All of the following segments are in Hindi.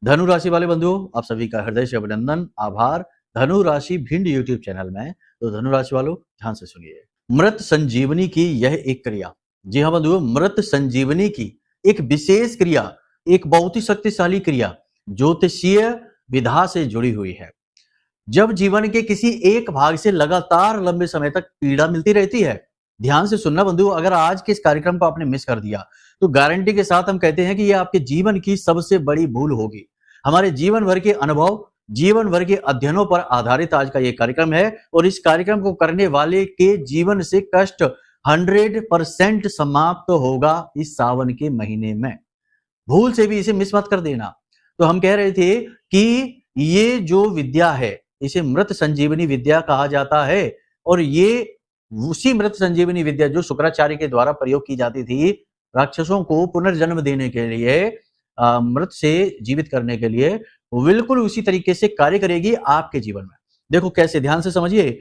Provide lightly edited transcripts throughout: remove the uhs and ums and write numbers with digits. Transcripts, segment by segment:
धनु राशि वाले बंधुओं, आप सभी का हृदय से अभिनंदन, आभार। धनु राशि भिंड यूट्यूब चैनल में। तो धनु राशि वालों, ध्यान से सुनिए। मृत संजीवनी की यह एक क्रिया, जी हाँ बंधुओं, मृत संजीवनी की एक विशेष क्रिया, एक बहुत ही शक्तिशाली क्रिया ज्योतिषीय विधा से जुड़ी हुई है। जब जीवन के किसी एक भाग से लगातार लंबे समय तक पीड़ा मिलती रहती है, ध्यान से सुनना बंधु, अगर आज के इस कार्यक्रम को आपने मिस कर दिया तो गारंटी के साथ हम कहते हैं कि यह आपके जीवन की सबसे बड़ी भूल होगी। हमारे जीवन भर के अनुभव, जीवन भर के अध्ययनों पर आधारित आज का ये कार्यक्रम है और इस कार्यक्रम को करने वाले के जीवन से कष्ट 100% समाप्त होगा इस सावन के महीने में। भूल से भी इसे मिस मत कर देना। तो हम कह रहे थे कि ये जो विद्या है इसे मृत संजीवनी विद्या कहा जाता है और ये उसी मृत संजीवनी विद्या जो शुक्राचार्य के द्वारा प्रयोग की जाती थी राक्षसों को पुनर्जन्म देने के लिए, मृत से जीवित करने के लिए, बिल्कुल उसी तरीके से कार्य करेगी आपके जीवन में। देखो कैसे, ध्यान से समझिए।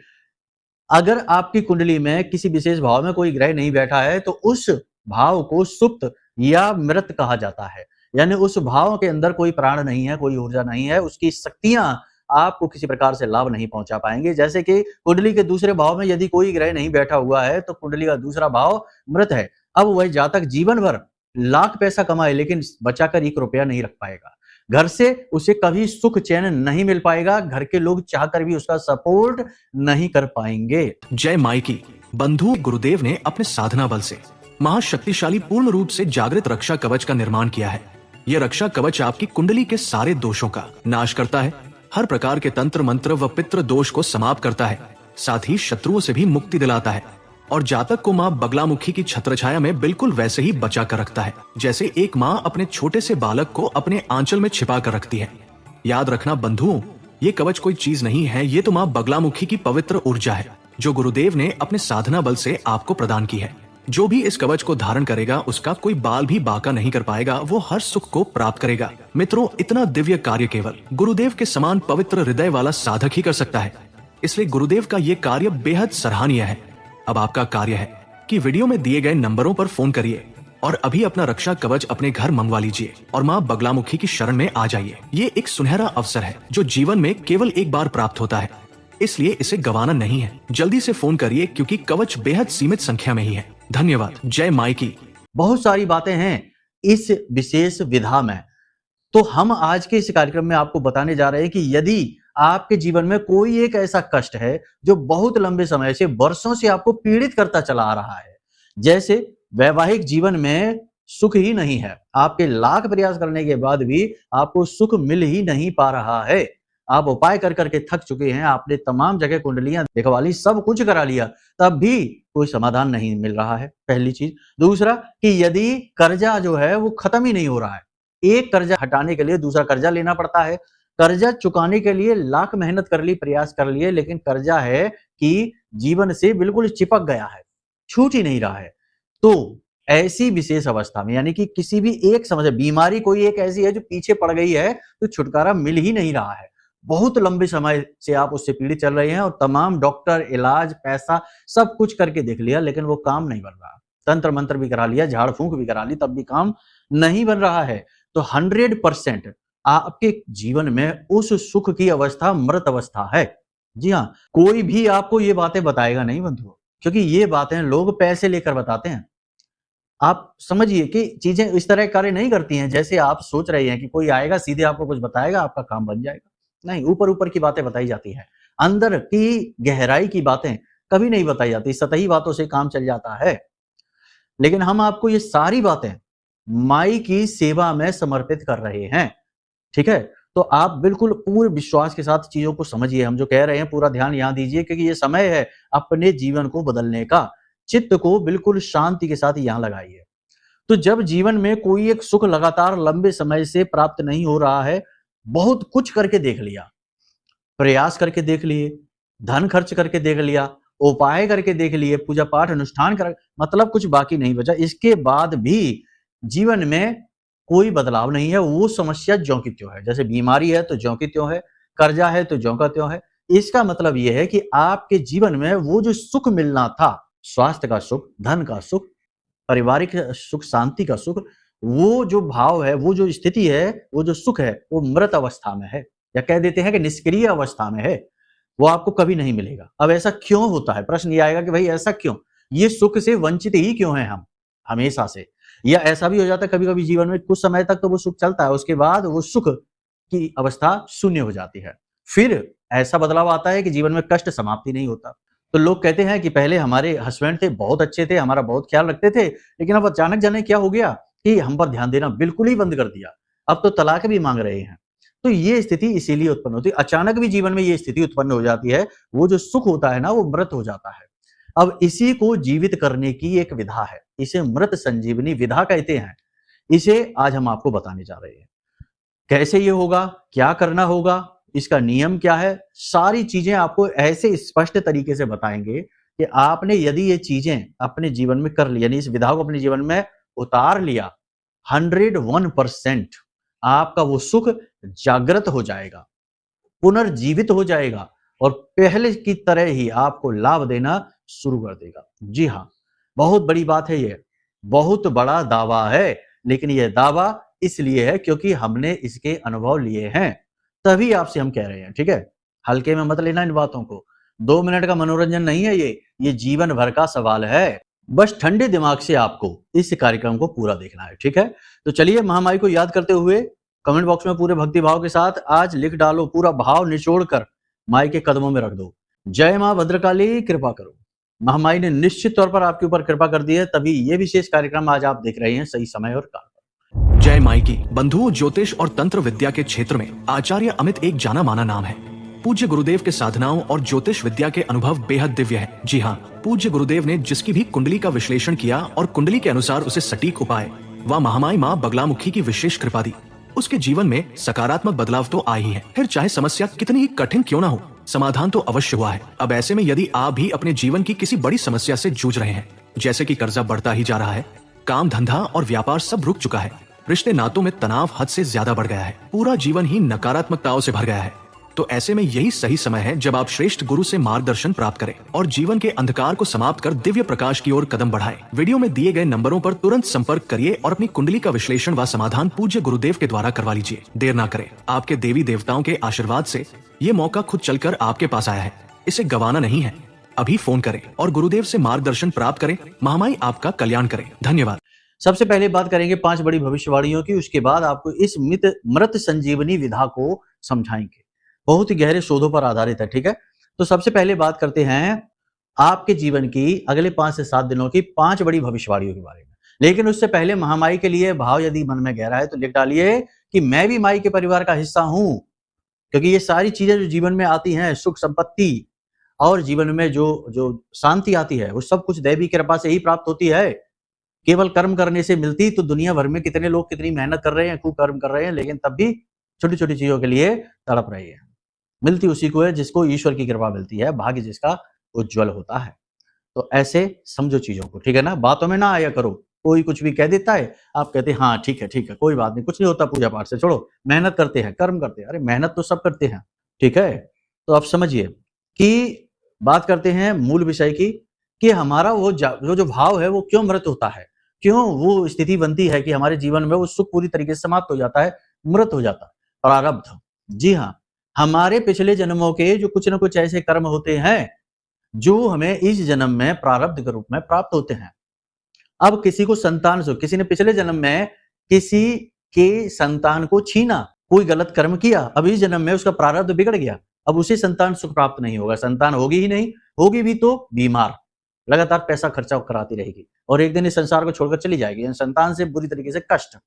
अगर आपकी कुंडली में किसी विशेष भाव में कोई ग्रह नहीं बैठा है तो उस भाव को सुप्त या मृत कहा जाता है, यानी उस भाव के अंदर कोई प्राण नहीं है, कोई ऊर्जा नहीं है, उसकी शक्तियां आपको किसी प्रकार से लाभ नहीं पहुंचा पाएंगे। जैसे कि कुंडली के दूसरे भाव में यदि कोई ग्रह नहीं बैठा हुआ है तो कुंडली का दूसरा भाव मृत है। अब वह जातक जीवन भर लाख पैसा कमाए लेकिन बचाकर 1 रुपया नहीं रख पाएगा। घर से उसे कभी सुख चैन नहीं मिल पाएगा, घर के लोग चाहकर भी उसका सपोर्ट नहीं कर पाएंगे। जय माई की बंधु गुरुदेव ने अपने साधना बल से महाशक्तिशाली पूर्ण रूप से जागृत रक्षा कवच का निर्माण किया है। यह रक्षा कवच आपकी कुंडली के सारे दोषों का नाश करता है, हर प्रकार के तंत्र मंत्र व पितृ दोष को समाप्त करता है, साथ ही शत्रुओं से भी मुक्ति दिलाता है और जातक को माँ बगलामुखी की छत्रछाया में बिल्कुल वैसे ही बचा कर रखता है जैसे एक माँ अपने छोटे से बालक को अपने आंचल में छिपा कर रखती है। याद रखना बंधुओं, ये कवच कोई चीज नहीं है, ये तो माँ बगलामुखी की पवित्र ऊर्जा है जो गुरुदेव ने अपने साधना बल से आपको प्रदान की है। जो भी इस कवच को धारण करेगा उसका कोई बाल भी बाका नहीं कर पाएगा, वो हर सुख को प्राप्त करेगा। मित्रों, इतना दिव्य कार्य केवल गुरुदेव के समान पवित्र हृदय वाला साधक ही कर सकता है, इसलिए गुरुदेव का ये कार्य बेहद सराहनीय है। अब आपका कार्य है कि वीडियो में दिए गए नंबरों पर फोन करिए और अभी अपना रक्षा कवच अपने घर मंगवा लीजिए और माँ बगलामुखी की शरण में आ जाइए। ये एक सुनहरा अवसर है जो जीवन में केवल एक बार प्राप्त होता है, इसलिए इसे गंवाना नहीं है। जल्दी से फोन करिए क्योंकि कवच बेहद सीमित संख्या में ही है। धन्यवाद। जय माई की। बहुत सारी बातें हैं इस विशेष विधा में, तो हम आज के इस कार्यक्रम में आपको बताने जा रहे हैं कि यदि आपके जीवन में कोई एक ऐसा कष्ट है जो बहुत लंबे समय से, वर्षों से आपको पीड़ित करता चला आ रहा है, जैसे वैवाहिक जीवन में सुख ही नहीं है, आपके लाख प्रयास करने के बाद भी आपको सुख मिल ही नहीं पा रहा है, आप उपाय कर करके थक चुके हैं, आपने तमाम जगह कुंडलियां दिखवा ली, सब कुछ करा लिया, तब भी कोई समाधान नहीं मिल रहा है, पहली चीज। दूसरा कि यदि कर्जा जो है वो खत्म ही नहीं हो रहा है, एक कर्जा हटाने के लिए दूसरा कर्जा लेना पड़ता है, कर्जा चुकाने के लिए लाख मेहनत कर ली, प्रयास कर लिए, लेकिन कर्जा है कि जीवन से बिल्कुल चिपक गया है, छूट ही नहीं रहा है। तो ऐसी विशेष अवस्था में, यानी कि किसी भी एक समस्या, बीमारी कोई एक ऐसी है जो पीछे पड़ गई है तो छुटकारा मिल ही नहीं रहा है, बहुत लंबे समय से आप उससे पीड़ित चल रहे हैं और तमाम डॉक्टर, इलाज, पैसा सब कुछ करके देख लिया लेकिन वो काम नहीं बन रहा, तंत्र मंत्र भी करा लिया, झाड़ फूंक भी करा ली, तब भी काम नहीं बन रहा है। तो 100% आपके जीवन में उस सुख की अवस्था मृत अवस्था है। जी हाँ, कोई भी आपको ये बातें बताएगा नहीं बंधुओं, क्योंकि ये बातें लोग पैसे लेकर बताते हैं। आप समझिए कि चीजें इस तरह कार्य नहीं करती हैं जैसे आप सोच रहे हैं कि कोई आएगा सीधे आपको कुछ बताएगा, आपका काम बन जाएगा। नहीं, ऊपर ऊपर की बातें बताई जाती है, अंदर की गहराई की बातें कभी नहीं बताई जाती, सतही बातों से काम चल जाता है। लेकिन हम आपको ये सारी बातें माई की सेवा में समर्पित कर रहे हैं, ठीक है? तो आप बिल्कुल पूरे विश्वास के साथ चीजों को समझिए, हम जो कह रहे हैं पूरा ध्यान यहां दीजिए क्योंकि ये समय है अपने जीवन को बदलने का। चित्त को बिल्कुल शांति के साथ यहां लगाइए। तो जब जीवन में कोई एक सुख लगातार लंबे समय से प्राप्त नहीं हो रहा है, बहुत कुछ करके देख लिया, प्रयास करके देख लिए, धन खर्च करके देख लिया, उपाय करके देख लिए, पूजा पाठ अनुष्ठान कर, मतलब कुछ बाकी नहीं बचा, इसके बाद भी जीवन में कोई बदलाव नहीं है, वो समस्या ज्यों की त्यों है। जैसे बीमारी है तो ज्यों की त्यों है, कर्जा है तो ज्यों का त्यों है। इसका मतलब यह है कि आपके जीवन में वो जो सुख मिलना था, स्वास्थ्य का सुख, धन का सुख, पारिवारिक सुख, शांति का सुख, वो जो भाव है, वो जो स्थिति है, वो जो सुख है, वो मृत अवस्था में है, या कह देते हैं कि निष्क्रिय अवस्था में है। वो आपको कभी नहीं मिलेगा। अब ऐसा क्यों होता है? प्रश्न ये आएगा कि भाई ऐसा क्यों? ये सुख से वंचित ही क्यों हैं हम हमेशा से? या ऐसा भी हो जाता है कभी-कभी जीवन में, कुछ समय तक तो वो सुख चलता है, उसके बाद वो सुख की अवस्था शून्य हो जाती है। फिर ऐसा बदलाव आता है कि जीवन में कष्ट समाप्त ही नहीं होता। तो लोग कहते हैं कि पहले हमारे हस्बैंड थे, बहुत अच्छे थे, हमारा बहुत ख्याल रखते थे, लेकिन अब अचानक जाने क्या हो गया कि हम पर ध्यान देना बिल्कुल ही बंद कर दिया। अब तो तलाक भी माँग रहे हैं। तो ये स्थिति इसीलिए उत्पन्न होती है। अचानक भी जीवन में ये स्थिति उत्पन्न हो जाती है, वो जो सुख होता है ना, वो मृत हो जाता है। अब इसी को जीवित करने की एक विधा है। इसे मृत संजीवनी विधा कहते हैं। इसे आज हम आपको बताने जा रहे हैं। कैसे ये होगा? क्या करना होगा? इसका नियम क्या है? सारी चीजें आपको ऐसे स्पष्ट तरीके से बताएंगे कि आपने यदि ये चीजें अपने जीवन में कर ली, यानी इस विधा को अपने जीवन में उतार लिया, 101% आपका वो सुख जागृत हो जाएगा, पुनर्जीवित हो जाएगा और पहले की तरह ही आपको लाभ देना शुरू कर देगा। जी हाँ, बहुत बड़ी बात है ये, बहुत बड़ा दावा है, लेकिन यह दावा इसलिए है क्योंकि हमने इसके अनुभव लिए हैं, तभी आपसे हम कह रहे हैं, ठीक है? हल्के में मत लेना इन बातों को। 2 मिनट का मनोरंजन नहीं है ये जीवन भर का सवाल है। बस ठंडे दिमाग से आपको इस कार्यक्रम को पूरा देखना है, ठीक है? तो चलिए, महामाई को याद करते हुए कमेंट बॉक्स में पूरे भक्ति भाव के साथ आज लिख डालो, पूरा भाव निचोड़ कर माई के कदमों में रख दो। जय मां भद्रकाली, कृपा करो। महामाई ने निश्चित तौर पर आपके ऊपर कृपा कर दी है, तभी ये विशेष कार्यक्रम आज आप देख रहे हैं सही समय और काल पर। जय माई की। बंधुओं, ज्योतिष और तंत्र विद्या के क्षेत्र में आचार्य अमित एक जाना माना नाम है। पूज्य गुरुदेव के साधनाओं और ज्योतिष विद्या के अनुभव बेहद दिव्य है। जी हाँ, पूज्य गुरुदेव ने जिसकी भी कुंडली का विश्लेषण किया और कुंडली के अनुसार उसे सटीक उपाय व महामाई माँ बगलामुखी की विशेष कृपा दी, उसके जीवन में सकारात्मक बदलाव तो आ ही है। फिर चाहे समस्या कितनी ही कठिन क्यों ना हो, समाधान तो अवश्य हुआ है। अब ऐसे में यदि आप भी अपने जीवन की किसी बड़ी समस्या से जूझ रहे हैं, जैसे कि कर्जा बढ़ता ही जा रहा है, काम धंधा और व्यापार सब रुक चुका है, रिश्ते नातों में तनाव हद से ज्यादा बढ़ गया है, पूरा जीवन ही नकारात्मकताओं से भर गया है, तो ऐसे में यही सही समय है जब आप श्रेष्ठ गुरु से मार्गदर्शन प्राप्त करें और जीवन के अंधकार को समाप्त कर दिव्य प्रकाश की ओर कदम बढ़ाएं। वीडियो में दिए गए नंबरों पर तुरंत संपर्क करिए और अपनी कुंडली का विश्लेषण व समाधान पूज्य गुरुदेव के द्वारा करवा लीजिए। देर ना करें, आपके देवी देवताओं के आशीर्वाद से ये मौका खुद चलकर आपके पास आया है, इसे गंवाना नहीं है। अभी फोन करें और गुरुदेव से मार्गदर्शन प्राप्त करें। महामाई आपका कल्याण करें। धन्यवाद। सबसे पहले बात करेंगे 5 बड़ी भविष्यवाणियों की, उसके बाद आपको इस मृत संजीवनी विधा को समझाएंगे। बहुत ही गहरे शोधों पर आधारित है, ठीक है? तो सबसे पहले बात करते हैं आपके जीवन की अगले 5 से 7 दिनों की 5 बड़ी भविष्यवाणियों के बारे में। लेकिन उससे पहले महामाई के लिए भाव यदि मन में गहरा है तो लिख डालिए कि मैं भी माई के परिवार का हिस्सा हूं, क्योंकि ये सारी चीजें जो जीवन में आती हैं, सुख संपत्ति और जीवन में जो शांति आती है, वो सब कुछ दैवी कृपा से ही प्राप्त होती है। केवल कर्म करने से मिलती तो दुनिया भर में कितने लोग कितनी मेहनत कर रहे हैं, कुकर्म कर रहे हैं, लेकिन तब भी छोटी छोटी चीजों के लिए तड़प रहे हैं। मिलती उसी को है जिसको ईश्वर की कृपा मिलती है, भाग्य जिसका उज्जवल होता है। तो ऐसे समझो चीजों को, ठीक है ना? बातों में ना आया करो, कोई कुछ भी कह देता है, आप कहते हैं हाँ ठीक है, कोई बात नहीं, कुछ नहीं होता पूजा पाठ से, छोड़ो, मेहनत करते हैं, कर्म करते हैं। अरे मेहनत तो सब करते हैं, ठीक है? तो आप समझिए कि बात करते हैं मूल विषय की, कि हमारा वो जो भाव है वो क्यों मृत होता है, क्यों वो स्थिति बनती है कि हमारे जीवन में वो सुख पूरी तरीके से समाप्त हो जाता है, मृत हो जाता है। प्रारब्ध, जी हाँ, हमारे पिछले जन्मों के जो कुछ न कुछ ऐसे कर्म होते हैं जो हमें इस जन्म में प्रारब्ध के रूप में प्राप्त होते हैं। अब किसी को संतान से, किसी ने पिछले जन्म में किसी के संतान को छीना, कोई गलत कर्म किया, अब इस जन्म में उसका प्रारब्ध बिगड़ गया, अब उसे संतान सुख प्राप्त नहीं होगा, संतान होगी ही नहीं, होगी भी तो बीमार, लगातार पैसा खर्चा कराती रहेगी और एक दिन इस संसार को छोड़कर चली जाएगी, संतान से बुरी तरीके से कष्ट।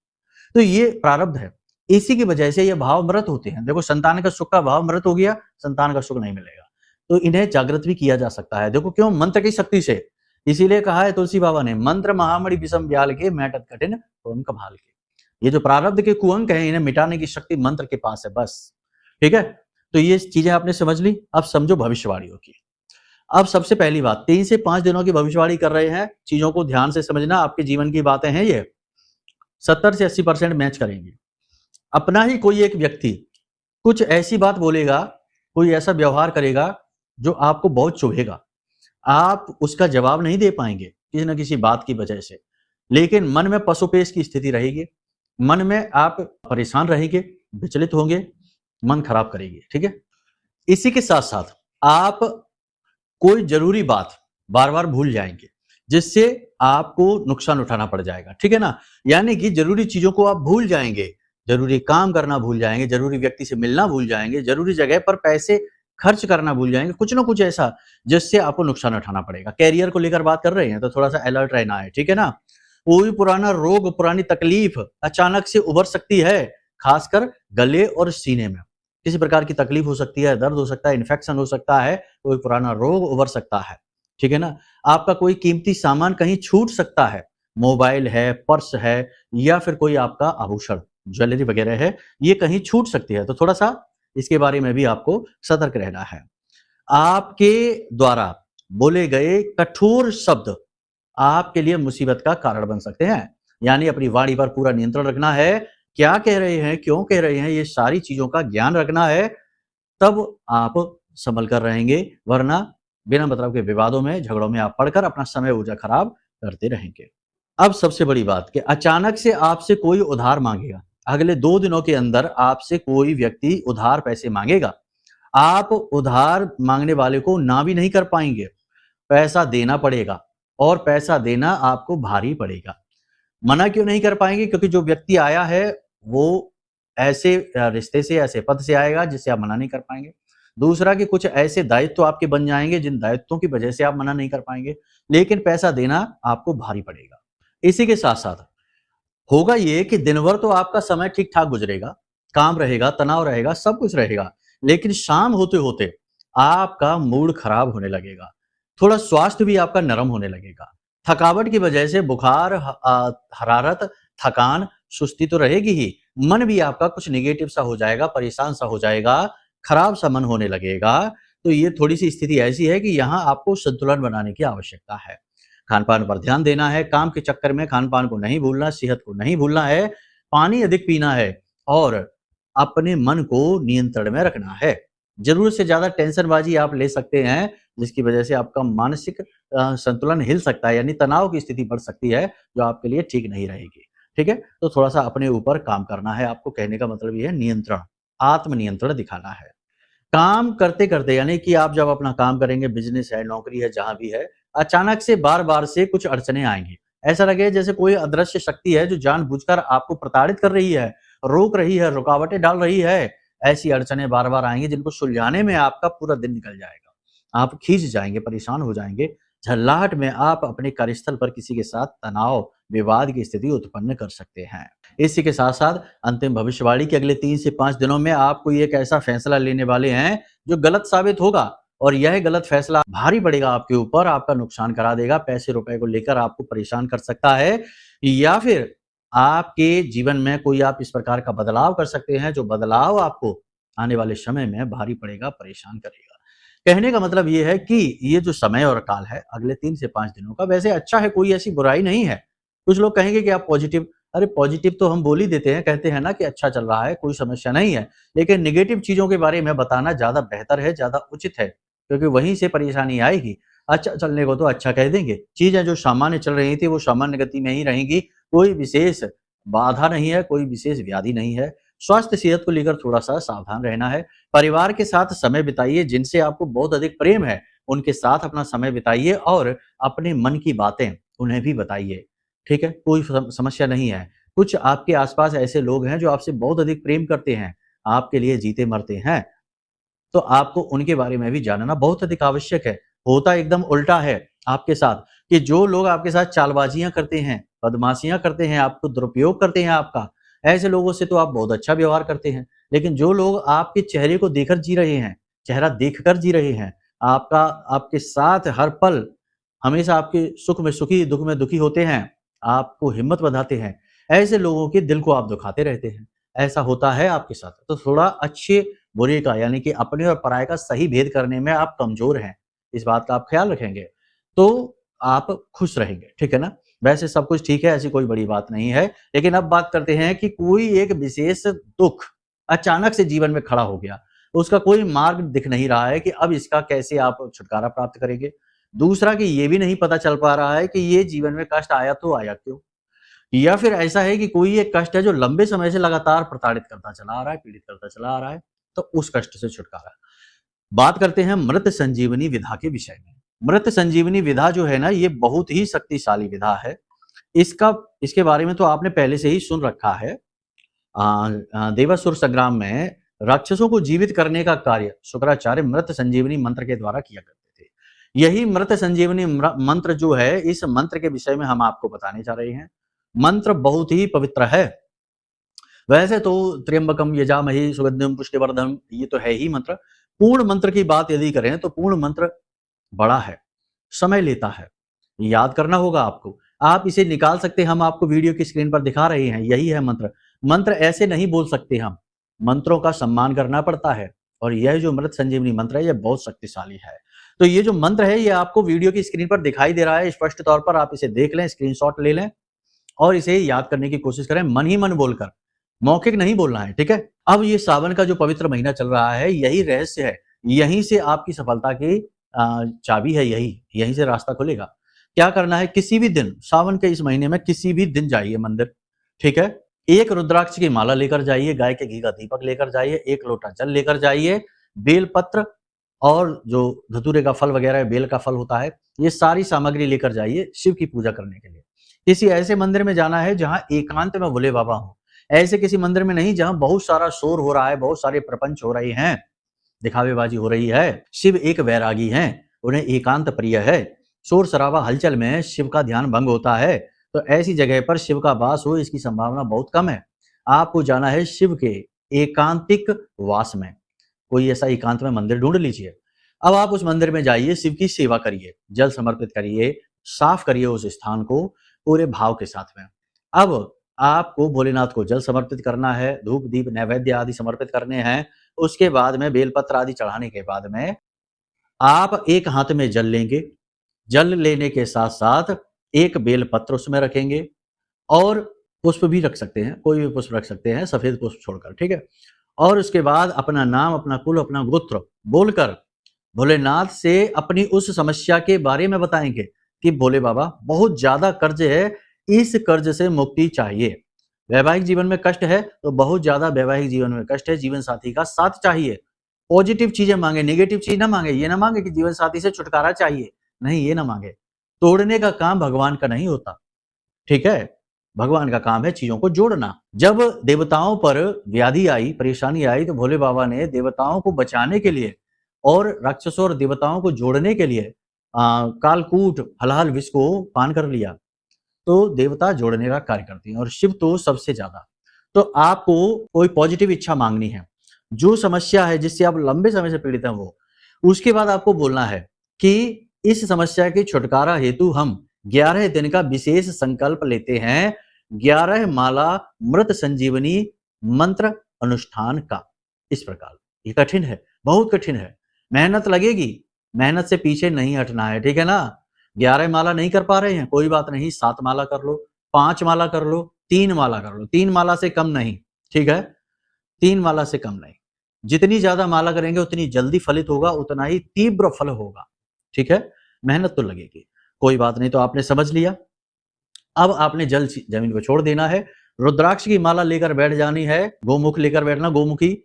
तो ये प्रारब्ध है, इसी की वजह से ये भाव मृत होते हैं। देखो, संतान का सुख का भाव मृत हो गया, संतान का सुख नहीं मिलेगा, तो इन्हें जागृत भी किया जा सकता है। देखो क्यों, मंत्र की शक्ति से। इसीलिए कहा है तुलसी बाबा ने, मंत्र महामणि विषम ब्याल के, मैटत कठिन पवन कभाल के। ये जो प्रारब्ध के कुअंक हैं, इन्हें मिटाने की शक्ति मंत्र के पास है, बस, ठीक है? तो ये चीजें आपने समझ ली। अब समझो भविष्यवाणियों की। अब सबसे पहली बात, 3 से 5 दिनों की भविष्यवाणी कर रहे हैं, चीजों को ध्यान से समझना, आपके जीवन की बातें हैं ये, 70 से 80% मैच करेंगे। अपना ही कोई एक व्यक्ति कुछ ऐसी बात बोलेगा, कोई ऐसा व्यवहार करेगा जो आपको बहुत चुभेगा, आप उसका जवाब नहीं दे पाएंगे किसी न किसी बात की वजह से, लेकिन मन में पशुपेश की स्थिति रहेगी, मन में आप परेशान रहेंगे, विचलित होंगे, मन खराब करेगी, ठीक है? इसी के साथ-साथ आप कोई ज़रूरी बात बार-बार भूल जाएँगे, जिससे आपको नुकसान उठाना पड़ जाएगा, ठीक है ना? यानी कि ज़रूरी चीज़ों को आप भूल जाएँगे, ज़रूरी काम करना भूल जाएँगे, ज़रूरी व्यक्ति से मिलना भूल जाएँगे, ज़रूरी जगह पर पैसे खर्च करना भूल जाएँगे, कुछ ना कुछ ऐसा जिससे आपको नुकसान उठाना पड़ेगा। करियर को लेकर बात कर रहे हैं, तो थोड़ा-सा अलर्ट रहना है, ठीक है ना? कोई पुराना रोग, पुरानी तकलीफ अचानक से उभर सकती है, खासकर गले और सीने में। किसी प्रकार की तकलीफ हो सकती है, दर्द हो सकता है, इन्फेक्शन हो सकता है, कोई पुराना रोग उभर सकता है, ठीक है ना? आपका कोई कीमती सामान कहीं छूट सकता है, मोबाइल है, पर्स है या फिर कोई आपका आभूषण, ज्वेलरी वगैरह है, ये कहीं छूट सकती है, तो थोड़ा-सा इसके बारे में भी आपको सतर्क रहना है। आपके द्वारा बोले गए कठोर शब्द आपके लिए मुसीबत का कारण बन सकते हैं। यानी अपनी वाणी पर पूरा नियंत्रण रखना है, क्या कह रहे हैं, क्यों कह रहे हैं, ये सारी चीज़ों का ज्ञान रखना है, तब आप संभल कर रहेंगे, वरना बिना मतलब के विवादों में, झगड़ों में आप पड़कर अपना समय ऊर्जा खराब करते रहेंगे। अब सबसे बड़ी बात कि अचानक से आपसे कोई उधार माँगेगा, अगले 2 दिनों के अंदर आपसे कोई व्यक्ति उधार पैसे माँगेगा, आप उधार माँगने वाले को ना भी नहीं कर पाएँगे, पैसा देना पड़ेगा और पैसा देना आपको भारी पड़ेगा। मना क्यों नहीं कर पाएँगे? क्योंकि जो व्यक्ति आया है, वो ऐसे रिश्ते से, ऐसे पद से आएगा जिससे आप मना नहीं कर पाएँगे। दूसरा कि कुछ ऐसे दायित्व आपके बन जाएँगे जिन दायित्वों की वजह से आप मना नहीं कर पाएँगे, लेकिन पैसा देना आपको भारी पड़ेगा। इसी के साथ-साथ होगा ये कि दिन भर तो आपका समय ठीक-ठाक गुज़रेगा, काम रहेगा, तनाव रहेगा, सब कुछ रहेगा, लेकिन शाम होते-होते आपका मूड खराब होने लगेगा। थोड़ा स्वास्थ्य भी आपका नरम होने लगेगा। थकावट की वजह से बुखार, हरारत, थकान, सुस्ती तो रहेगी ही, मन भी आपका कुछ नेगेटिव सा हो जाएगा, परेशान सा हो जाएगा, खराब सा मन होने लगेगा। तो ये थोड़ी-सी स्थिति ऐसी है कि यहाँ आपको संतुलन बनाने की आवश्यकता है। खान-पान पर ध्यान देना है, काम के चक्कर में खान-पान को नहीं भूलना, सेहत को नहीं भूलना है, पानी अधिक पीना है और अपने मन को नियंत्रण में रखना है। ज़रूरत से ज़्यादा टेंशनबाज़ी आप ले सकते हैं, जिसकी वजह से आपका मानसिक संतुलन हिल सकता है, यानी तनाव की स्थिति बढ़ सकती है, जो आपके लिए ठीक नहीं रहेगी। ठीक है? तो थोड़ा-सा अपने ऊपर काम करना है आपको, कहने का मतलब ये है नियंत्रण, आत्म-नियंत्रण दिखाना है। काम करते-करते यानी कि आप जब अपना काम करेंगे, बिज़नेस है, नौकरी है, जहाँ भी है, अचानक से बार-बार से कुछ अड़चनें आएँगी। ऐसा लगे जैसे कोई अदृश्य शक्ति है जो जानबूझकर आपको प्रताड़ित कर रही है, रोक रही है, रुकावटें डाल रही है। ऐसी अड़चनें बार-बार आएँगी जिनको सुलझाने में आपका पूरा दिन निकल जाएगा। आप खींच जाएँगे, परेशान हो जाएँगे। झल्लाहट में आप अपने कार्यस्थल पर किसी के साथ तनाव, विवाद की स्थिति उत्पन्न कर सकते हैं। इसी के साथ-साथ अंतिम भविष्यवाणी के अगले 3 से 5 दिनों में आप कोई एक ऐसा फैसला लेने वाले हैं, जो गलत साबित होगा और यह गलत फैसला भारी पड़ेगा आपके ऊपर, आपका नुकसान करा देगा, पैसे-रुपए को लेकर आपको परेशान कर सकता है या फिर आपके जीवन में कोई आप इस प्रकार का बदलाव कर सकते हैं, जो बदलाव आपको आने वाले समय में भारी पड़ेगा, परेशान करेगा। कहने का मतलब ये है कि ये जो समय और काल है, अगले 3 से 5 दिनों का वैसे अच्छा है, कोई ऐसी बुराई नहीं है। कुछ लोग कहेंगे कि आप पॉजिटिव अरे पॉजिटिव तो हम बोल ही देते हैं, कहते हैं ना कि अच्छा चल रहा है, कोई समस्या नहीं है। लेकिन नेगेटिव चीज़ों के बारे में बताना ज़्यादा बेहतर है, ज़्यादा उचित है, क्योंकि वहीं से परेशानी आएगी। अच्छा चलने को तो अच्छा कह देंगे, चीज़ें जो सामान्य चल रही थी, वो सामान्य गति में ही रहेंगी, कोई विशेष बाधा नहीं है, कोई विशेष व्याधि नहीं है। स्वास्थ्य सेहत को लेकर थोड़ा-सा सावधान रहना है। परिवार के साथ समय बिताइए, जिनसे आपको बहुत अधिक प्रेम है, उनके साथ अपना समय बिताइए और अपने मन की बातें उन्हें भी बताइए। ठीक है? कोई समस्या नहीं है। कुछ आपके आस-पास ऐसे लोग हैं जो आपसे बहुत अधिक प्रेम करते हैं, आपके लिए जीते-मरते हैं, तो आपको उनके बारे में भी जानना बहुत अधिक आवश्यक है। होता एकदम उल्टा है आपके साथ कि जो लोग आपके साथ चालबाज़ियाँ करते हैं, बदमाशियाँ करते हैं, आपको दुरुपयोग करते हैं आपका, ऐसे लोगों से तो आप बहुत अच्छा व्यवहार करते हैं। लेकिन जो लोग आपके चेहरे को देखकर जी रहे हैं, चेहरा देखकर जी रहे हैं, आपका आपके साथ हर पल हमेशा आपके सुख में सुखी, दुःख में दुखी होते हैं, आपको हिम्मत बँधाते हैं, ऐसे लोगों के दिल को आप दुखाते रहते हैं। ऐसा होता है आपके साथ। तो थोड़ा अच्छे-बुरे का यानी कि अपने और पराये का सही भेद करने में आप कमज़ोर हैं। इस बात का आप ख़्याल रखेंगे, तो आप खुश रहेंगे, ठीक है ना? वैसे सब कुछ ठीक है, ऐसी कोई बड़ी बात नहीं है। लेकिन अब बात करते हैं कि कोई एक विशेष दुःख अचानक से जीवन में खड़ा हो गया। उसका कोई मार्ग दिख नहीं रहा है कि अब इसका कैसे आप छुटकारा प्राप्त करेंगे। दूसरा कि ये भी नहीं पता चल पा रहा है कि ये जीवन में कष्ट आया तो आया क्यों? या फिर ऐसा है कि कोई एक कष्ट है जो लंबे समय से लगातार प्रताड़ित करता चला आ रहा है, पीड़ित करता चला आ रहा है, तो उस कष्ट से छुटकारा। बात करते हैं मृत संजीवनी विधा के विषय में। मृत संजीवनी विधा जो है ना, ये बहुत ही शक्तिशाली विधा है। इसके बारे में तो आपने पहले से ही सुन रखा है। देवासुर संग्राम में राक्षसों को जीवित करने का कार्य शुक्राचार्य मृत संजीवनी मंत्र के द्वारा किया करते थे। यही मृत संजीवनी मंत्र जो है, इस मंत्र के विषय में हम आपको बताने जा रहे हैं। मंत्र बहुत ही पवित्र है। वैसे तो त्र्यंबकम यजामहे सुगंधिम पुष्टिवर्धनम, ये तो है ही मंत्र। पूर्ण मंत्र की बात यदि करें तो पूर्ण मंत्र बड़ा है, समय लेता है, याद करना होगा आपको। आप इसे निकाल सकते हैं, हम आपको वीडियो की स्क्रीन पर दिखा रहे हैं, यही है मंत्र। मंत्र ऐसे नहीं बोल सकते हम, मंत्रों का सम्मान करना पड़ता है। और यह जो मृत संजीवनी मंत्र है, यह बहुत शक्तिशाली है। तो ये जो मंत्र है, ये आपको वीडियो की स्क्रीन पर दिखाई दे रहा है स्पष्ट तौर पर। आप इसे देख लें, स्क्रीनशॉट ले लें और इसे याद करने की कोशिश करें, मन ही मन बोलकर, मौखिक नहीं बोलना है, ठीक है। अब ये सावन का जो पवित्र महीना चल रहा है, यही रहस्य है, यहीं से आपकी सफलता की चाबी है, यहीं से रास्ता खुलेगा। क्या करना है, किसी भी दिन सावन के इस महीने में किसी भी दिन जाइए मंदिर, ठीक है। एक रुद्राक्ष की माला लेकर जाइए, गाय के घी का दीपक लेकर जाइए, एक लोटा जल लेकर जाइए, बेल पत्र और जो धतूरे का फल वगैरह, बेल का फल होता है, ये सारी सामग्री लेकर जाइए शिव की पूजा करने के लिए। किसी ऐसे मंदिर में जाना है जहां एकांत में भोले बाबा हो, ऐसे किसी मंदिर में नहीं जहां बहुत सारा शोर हो रहा है, बहुत सारे प्रपंच हो रहे हैं, दिखावेबाजी हो रही है। शिव एक वैरागी हैं, उन्हें एकांत प्रिय है। शोर शराबा हलचल में शिव का ध्यान भंग होता है, तो ऐसी जगह पर शिव का वास हो, इसकी संभावना बहुत कम है। आपको जाना है शिव के एकांतिक वास में, कोई ऐसा एकांत में मंदिर ढूंढ लीजिए। अब आप उस मंदिर में जाइए, शिव की सेवा करिए, जल समर्पित करिए, साफ करिए उस स्थान को पूरे भाव के साथ में। अब आपको भोलेनाथ को जल समर्पित करना है, धूप दीप नैवेद्य आदि समर्पित करने हैं। उसके बाद में बेलपत्र आदि चढ़ाने के बाद में आप एक हाथ में जल लेंगे, जल लेने के साथ साथ एक बेलपत्र उसमें रखेंगे और पुष्प भी रख सकते हैं, कोई भी पुष्प रख सकते हैं, सफेद पुष्प छोड़कर, ठीक है। और उसके बाद अपना नाम, अपना कुल, अपना गोत्र बोलकर भोलेनाथ से अपनी उस समस्या के बारे में बताएंगे कि भोले बाबा बहुत ज्यादा कर्ज है, इस कर्ज से मुक्ति चाहिए। वैवाहिक जीवन में कष्ट है तो बहुत ज्यादा वैवाहिक जीवन में कष्ट है, जीवन साथी का साथ चाहिए। पॉजिटिव चीजें मांगे, नेगेटिव चीज ना मांगे। ये ना मांगे कि जीवन साथी से छुटकारा चाहिए, नहीं, ये ना मांगे। तोड़ने का काम भगवान का नहीं होता, ठीक है। भगवान का काम है चीजों को जोड़ना। जब देवताओं पर व्याधि आई, परेशानी आई, तो भोले बाबा ने देवताओं को बचाने के लिए और राक्षसों और देवताओं को जोड़ने के लिए कालकूट हलाहल विष को पान कर लिया। तो देवता जोड़ने का कार्य करते हैं और शिव तो सबसे ज्यादा। तो आपको कोई पॉजिटिव इच्छा मांगनी है, जो समस्या है जिससे आप लंबे समय से पीड़ित हैं वो, उसके बाद आपको बोलना है कि इस समस्या के छुटकारा हेतु हम 11 दिन का विशेष संकल्प लेते हैं, 11 माला मृत संजीवनी मंत्र अनुष्ठान का। इस प्रकार ये कठिन है, बहुत कठिन है, मेहनत लगेगी, मेहनत से पीछे नहीं हटना है, ठीक है ना। 11 माला नहीं कर पा रहे हैं, कोई बात नहीं, 7 माला कर लो, 5 माला कर लो, 3 माला कर लो, 3 माला से कम नहीं, ठीक है, 3 माला से कम नहीं। जितनी ज्यादा माला करेंगे उतनी जल्दी फलित होगा, उतना ही तीव्र फल होगा, ठीक है। मेहनत तो लगेगी, कोई बात नहीं। तो आपने समझ लिया। अब आपने जल जमीन पर छोड़ देना है, रुद्राक्ष की माला लेकर बैठ जानी है, गोमुख लेकर बैठना, गोमुखी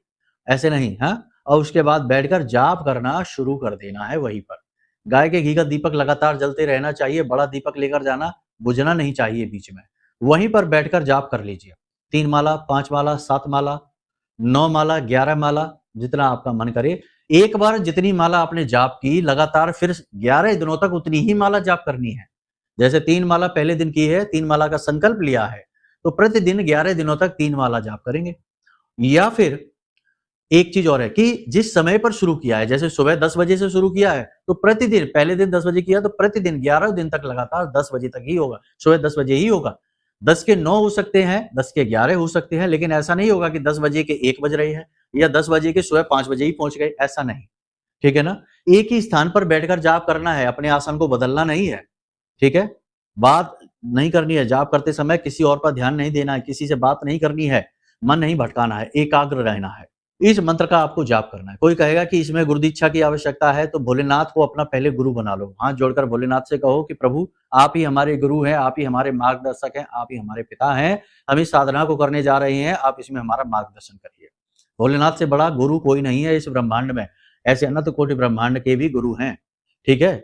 ऐसे नहीं, हाँ। और उसके बाद बैठकर जाप करना शुरू कर देना है वहीं पर। गाय के घी का दीपक लगातार जलते रहना चाहिए, बड़ा दीपक लेकर जाना, बुझना नहीं चाहिए बीच में। वहीं पर बैठकर जाप कर लीजिए, 3 माला, 5 माला, 7 माला, 9 माला, 11 माला, जितना आपका मन करे। एक बार जितनी माला आपने जाप की, लगातार फिर 11 दिनों तक उतनी ही माला जाप करनी है। जैसे 3 माला पहले दिन की है, 3 माला का संकल्प लिया है, तो प्रतिदिन 11 दिनों तक 3 माला जाप करेंगे। या फिर एक चीज और है कि जिस समय पर शुरू किया है, जैसे सुबह 10 बजे से शुरू किया है, तो प्रतिदिन, पहले दिन 10 बजे किया तो प्रतिदिन 11 दिन तक लगातार 10 बजे तक ही होगा, सुबह 10 बजे ही होगा। 10 के 9 हो सकते हैं, 10 के 11 हो सकते हैं, लेकिन ऐसा नहीं होगा कि 10 बजे के 1 बज रहे हैं या 10 बजे के सुबह 5 बजे ही पहुंच गए, ऐसा नहीं, ठीक है ना। एक ही स्थान पर बैठकर जाप करना है, अपने आसन को बदलना नहीं है, ठीक है। बात नहीं करनी है, जाप करते समय किसी और पर ध्यान नहीं देना है, किसी से बात नहीं करनी है, मन नहीं भटकाना है, एकाग्र रहना है, इस मंत्र का आपको जाप करना है। कोई कहेगा कि इसमें गुरु दीक्षा की आवश्यकता है, तो भोलेनाथ को अपना पहले गुरु बना लो। हाथ जोड़कर भोलेनाथ से कहो कि प्रभु आप ही हमारे गुरु हैं, आप ही हमारे मार्गदर्शक हैं, आप ही हमारे पिता हैं। हम इस साधना को करने जा रहे हैं, आप इसमें हमारा मार्गदर्शन करिए। भोलेनाथ से बड़ा गुरु कोई नहीं है इस ब्रह्मांड में। ऐसे अनंत कोटि ब्रह्मांड के भी गुरु हैं, ठीक है?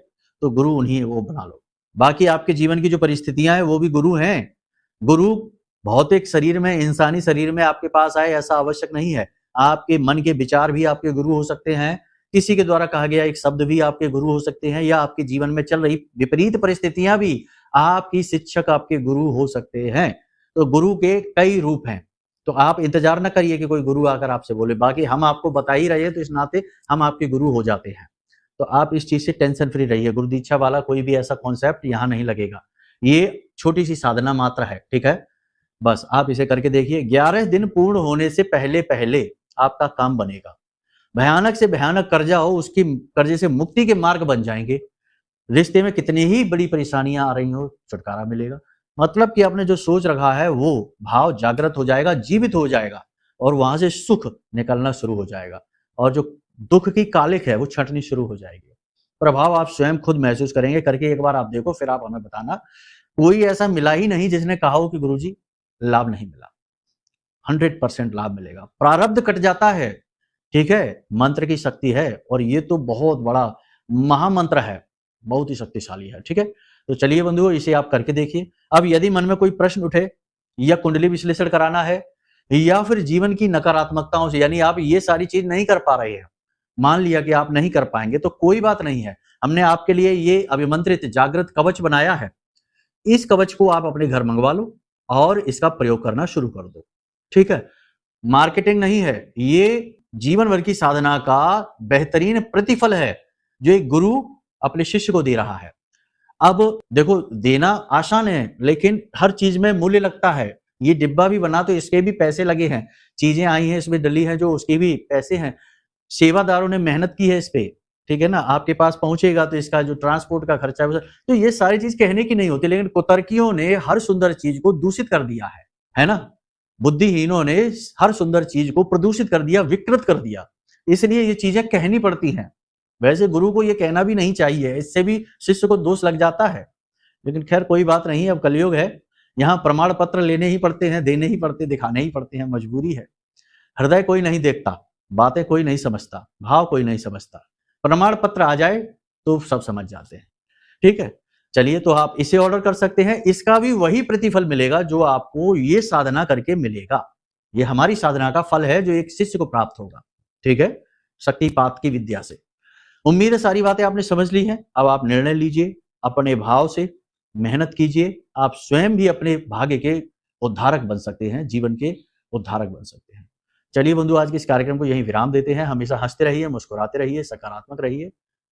तो गुरु उन्हीं वो बना लो। बाकी आपके जीवन की जो परिस्थितियां हैं वो भी गुरु हैं। गुरु भौतिक शरीर में, इंसानी शरीर में आपके पास आए ऐसा आवश्यक नहीं है। आपके मन के विचार भी आपके गुरु हो सकते हैं। किसी के द्वारा कहा गया एक शब्द भी आपके गुरु हो सकते हैं, या आपके जीवन में चल रही विपरीत परिस्थितियां भी आपकी शिक्षक, आपके गुरु हो सकते हैं। तो गुरु के कई रूप हैं, तो आप इंतजार न करिए कि कोई गुरु आकर आपसे बोले। बाकी हम आपको बता ही रहे हैं, तो इस नाते हम आपके गुरु हो जाते हैं। तो आप इस चीज से टेंशन फ्री रहिए। गुरु दीक्षा वाला कोई भी ऐसा कॉन्सेप्ट यहाँ नहीं लगेगा। ये छोटी सी साधना मात्र है, ठीक है? बस आप इसे करके देखिए। 11 दिन पूर्ण होने से पहले पहले आपका काम बनेगा। भयानक से भयानक कर्जा हो, उसकी कर्जे से मुक्ति के मार्ग बन जाएंगे। रिश्ते में कितनी ही बड़ी परेशानियां आ रही हो, छुटकारा मिलेगा। मतलब कि आपने जो सोच रखा है वो भाव जागृत हो जाएगा, जीवित हो जाएगा, और वहां से सुख निकलना शुरू हो जाएगा, और जो दुख की कालिक है वो छंटनी शुरू हो जाएगी। प्रभाव आप स्वयं खुद महसूस करेंगे। करके एक बार आप देखो, फिर आप हमें बताना। कोई ऐसा मिला ही नहीं जिसने कहा हो कि गुरुजी लाभ नहीं मिला। 100% लाभ मिलेगा। प्रारब्ध कट जाता है, ठीक है? मंत्र की शक्ति है, और ये तो बहुत बड़ा महामंत्र है, बहुत ही शक्तिशाली है, ठीक है? तो चलिए बंधुओं, इसे आप करके देखिए। अब यदि मन में कोई प्रश्न उठे, या कुंडली विश्लेषण कराना है, या फिर जीवन की नकारात्मकताओं से, यानी आप ये सारी चीज नहीं कर पा रहे हैं, मान लिया कि आप नहीं कर पाएंगे, तो कोई बात नहीं है। हमने आपके लिए ये अभिमंत्रित जागृत कवच बनाया है। इस कवच को आप अपने घर मंगवा लो और इसका प्रयोग करना शुरू कर दो, ठीक है? मार्केटिंग नहीं है, ये जीवन भर की साधना का बेहतरीन प्रतिफल है जो एक गुरु अपने शिष्य को दे रहा है। अब देखो, देना आसान है, लेकिन हर चीज में मूल्य लगता है। ये डिब्बा भी बना तो इसके भी पैसे लगे हैं, चीजें आई हैं इसमें डली हैं जो उसके भी पैसे हैं, सेवादारों ने मेहनत की है इस पे, ठीक है ना? आपके पास पहुंचेगा तो इसका जो ट्रांसपोर्ट का खर्चा है, तो ये सारी चीज कहने की नहीं होती, लेकिन कुतर्कियों ने हर सुंदर चीज को दूषित कर दिया है ना? बुद्धिहीनों ने हर सुंदर चीज को प्रदूषित कर दिया, विकृत कर दिया। इसलिए ये चीजें कहनी पड़ती हैं। वैसे गुरु को ये कहना भी नहीं चाहिए, इससे भी शिष्य को दोष लग जाता है, लेकिन खैर कोई बात नहीं। अब कलयुग है, यहाँ प्रमाण पत्र लेने ही पड़ते हैं, देने ही पड़ते, दिखाने ही पड़ते हैं, मजबूरी है। हृदय कोई नहीं देखता, बातें कोई नहीं समझता, भाव कोई नहीं समझता। प्रमाण पत्र आ जाए तो सब समझ जाते हैं, ठीक है? चलिए, तो आप इसे ऑर्डर कर सकते हैं। इसका भी वही प्रतिफल मिलेगा जो आपको ये साधना करके मिलेगा। ये हमारी साधना का फल है जो एक शिष्य को प्राप्त होगा, ठीक है? शक्तिपात की विद्या से। उम्मीद है सारी बातें आपने समझ ली हैं। अब आप निर्णय लीजिए, अपने भाव से मेहनत कीजिए। आप स्वयं भी अपने भाग्य के उद्धारक बन सकते हैं, जीवन के उद्धारक बन सकते हैं। चलिए बंधु, आज के इस कार्यक्रम को यहीं विराम देते हैं। हमेशा हंसते रहिए, मुस्कुराते रहिए, सकारात्मक रहिए।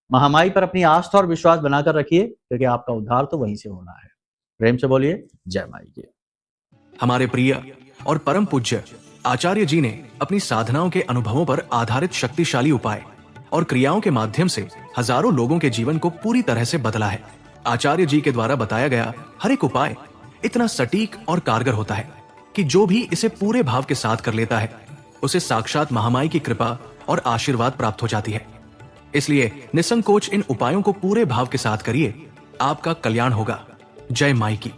महामाई पर अपनी आस्था और विश्वास बनाकर रखिए, क्योंकि आपका उद्धार तो वहीं से होना है। प्रेम से बोलिए जय माई की। हमारे प्रिय और परम पूज्य आचार्य जी ने अपनी साधनाओं के अनुभवों पर आधारित शक्तिशाली उपाय और क्रियाओं के माध्यम से हजारों लोगों के जीवन को पूरी तरह से बदला है। आचार्य जी के द्वारा बताया गया हर एक उपाय इतना सटीक और कारगर होता है कि जो भी इसे पूरे भाव के साथ कर लेता है, उसे साक्षात महामाई की कृपा और आशीर्वाद प्राप्त हो जाती है। इसलिए निसंकोच इन उपायों को पूरे भाव के साथ करिए, आपका कल्याण होगा। जय माई की।